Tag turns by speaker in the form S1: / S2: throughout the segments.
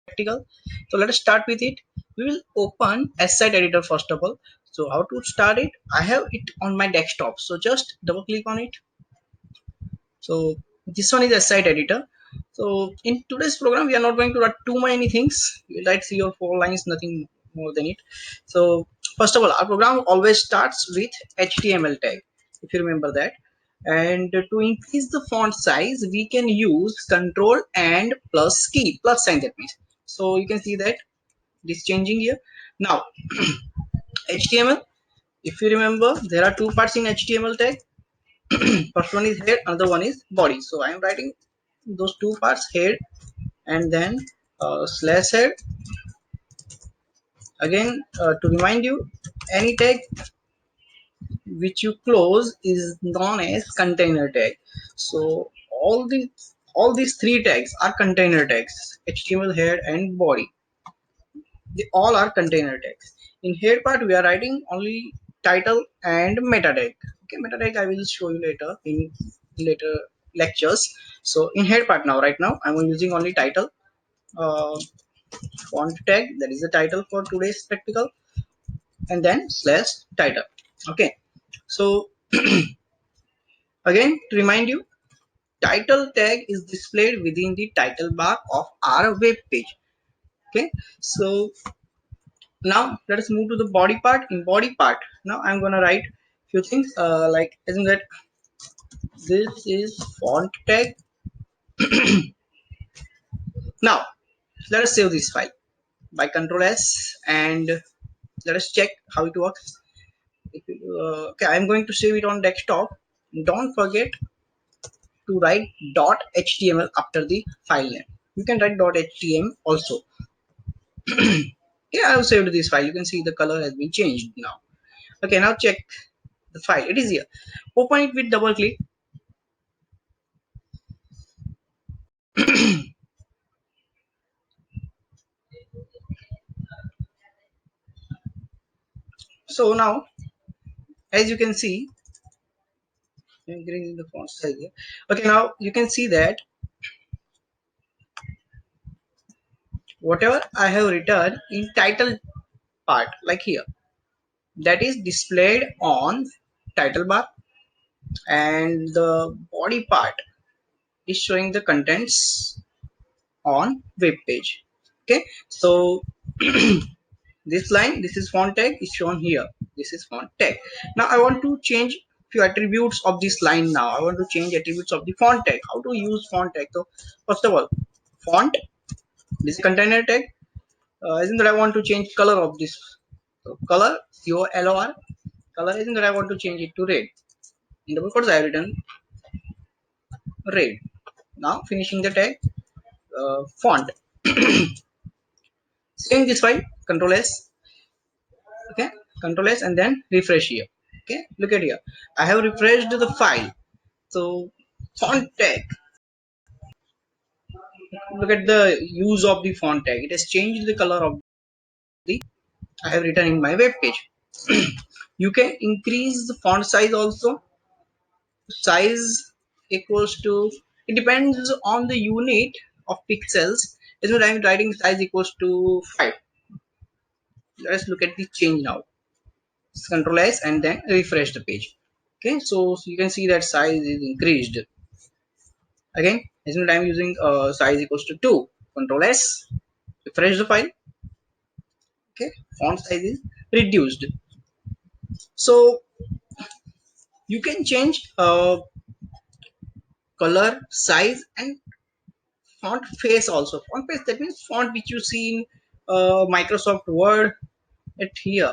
S1: practical. So let us start with it. We will open SSite editor first of all. So how to start it? I have it on my desktop. So just double click on it. So this one is SSite editor. So in today's program, we are not going to write too many things. We write 3 or 4 lines, nothing more than it. So first of all, our program always starts with HTML tag, if you remember that. And to increase the font size, we can use Control and plus key, plus sign, that means. So you can see that this changing here. Now HTML, if you remember, there are two parts in HTML tag. First one is head, another one is body. So I am writing those two parts, head and then slash head. Again, to remind you, any tag which you close is known as container tag. So all these three tags are container tags: HTML, head and body. They all are container tags. In head part, we are writing only title and meta tag. Okay, meta tag I will show you later in later lectures. So in head part, right now I'm using only title, uh, font tag, that is the title for today's practical, and then slash title. Okay, so again, to remind you, title tag is displayed within the title bar of our web page. Okay, so now let us move to the body part. In body part, now I'm gonna write few things, like, isn't that this is font tag. Now let us save this file by Control S and let us check how it works. Okay, I'm going to save it on desktop. Don't forget to write .html after the file name. You can write .html also. Yeah, I have saved this file. You can see the color has been changed now. Okay, now check the file. It is here. Open it with double click. So now, as you can see, increasing the font size here. Okay, now you can see that whatever I have written in title part, like here, that is displayed on title bar, and the body part is showing the contents on web page. Okay, so this line, this is font tag, is shown here. This is font tag. Now I want to change few attributes of this line. Now I want to change attributes of the font tag. How to use font tag? So first of all, font, this is container tag. Isn't that I want to change color of this? So color, color, color, isn't that I want to change it to red. In double quotes I have written red. Now finishing the tag, font. Save this file, Control S. Okay, Control S and then refresh here. Okay, look at here, I have refreshed the file. So font tag, look at the use of the font tag. It has changed the color of the I have written in my web page. You can increase the font size also. Size equals to, it depends on the unit of pixels. Is what I'm writing size equals to 5. Let's look at the change now. Control S and then refresh the page. Okay, so you can see that size is increased. Again, as what I'm using size equals to 2. Control S, refresh the file. Okay, font size is reduced. So you can change color, size and font face also. Font face, that means font which you see in Microsoft Word at here.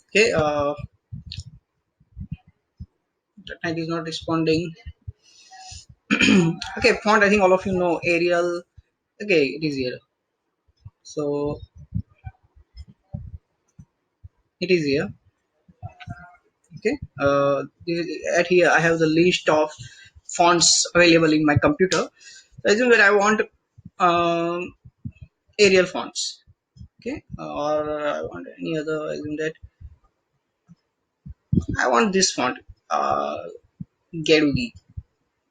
S1: Okay, that is not responding. Okay, font, I think all of you know Arial. Okay, it is here. So it is here. Okay, at here I have the list of fonts available in my computer. Assume that I want um, Arial fonts. Okay, or I want any other. Assume that I want this font, Gerugi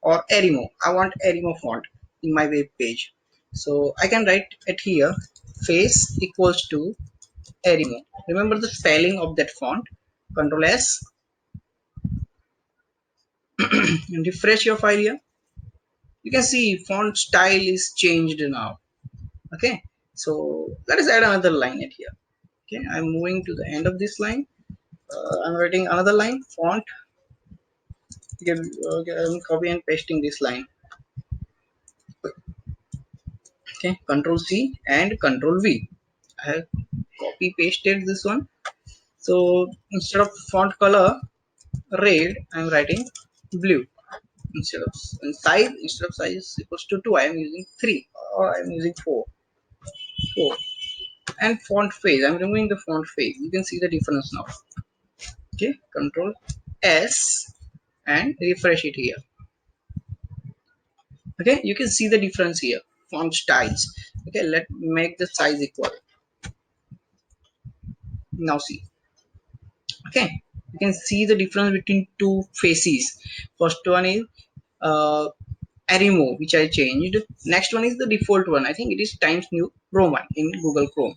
S1: or Erimo. I want Erimo font. in my web page. So I can write it here, face equals to Arimo. Remember the spelling of that font. Control S and refresh your file here. You can see font style is changed now. Okay, so let us add another line at here. Okay, I'm moving to the end of this line. I'm writing another line font. Okay, I'm copy and pasting this line. Okay, control C and control V. I have copy pasted this one. So instead of font color red, I'm writing blue. Instead of size equals to 2, I am using 3, or I am using 4. And font phase, I'm removing the font phase. You can see the difference now. Okay, control S and refresh it here. Okay, you can see the difference here. Font styles. Okay, let make the size equal. Now see. Okay, you can see the difference between two faces. First one is uh, Arimo, which I changed. Next one is the default one. I think it is Times New Roman in Google Chrome.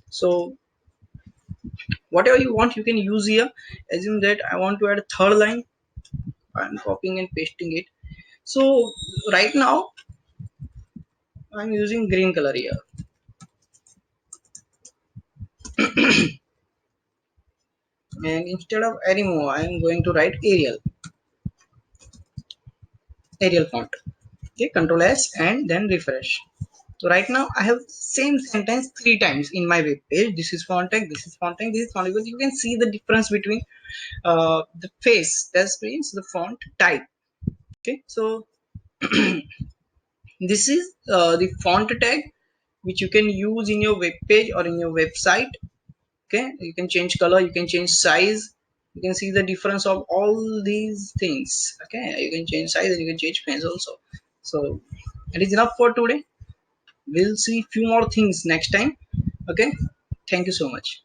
S1: So whatever you want, you can use here. Assume that I want to add a third line. I'm copying and pasting it. So right now I'm using green color here. And instead of Arimo, I'm going to write Arial font. Okay, control S and then refresh. So right now I have same sentence 3 times in my web page. This is font tag, this is font tag, this is font tag. But you can see the difference between the face. That means the font type. Okay, so this is the font tag which you can use in your web page or in your website. Okay, you can change color, you can change size, you can see the difference of all these things. Okay, you can change size and you can change pens also. So it is enough for today. We'll see few more things next time. Okay, thank you so much.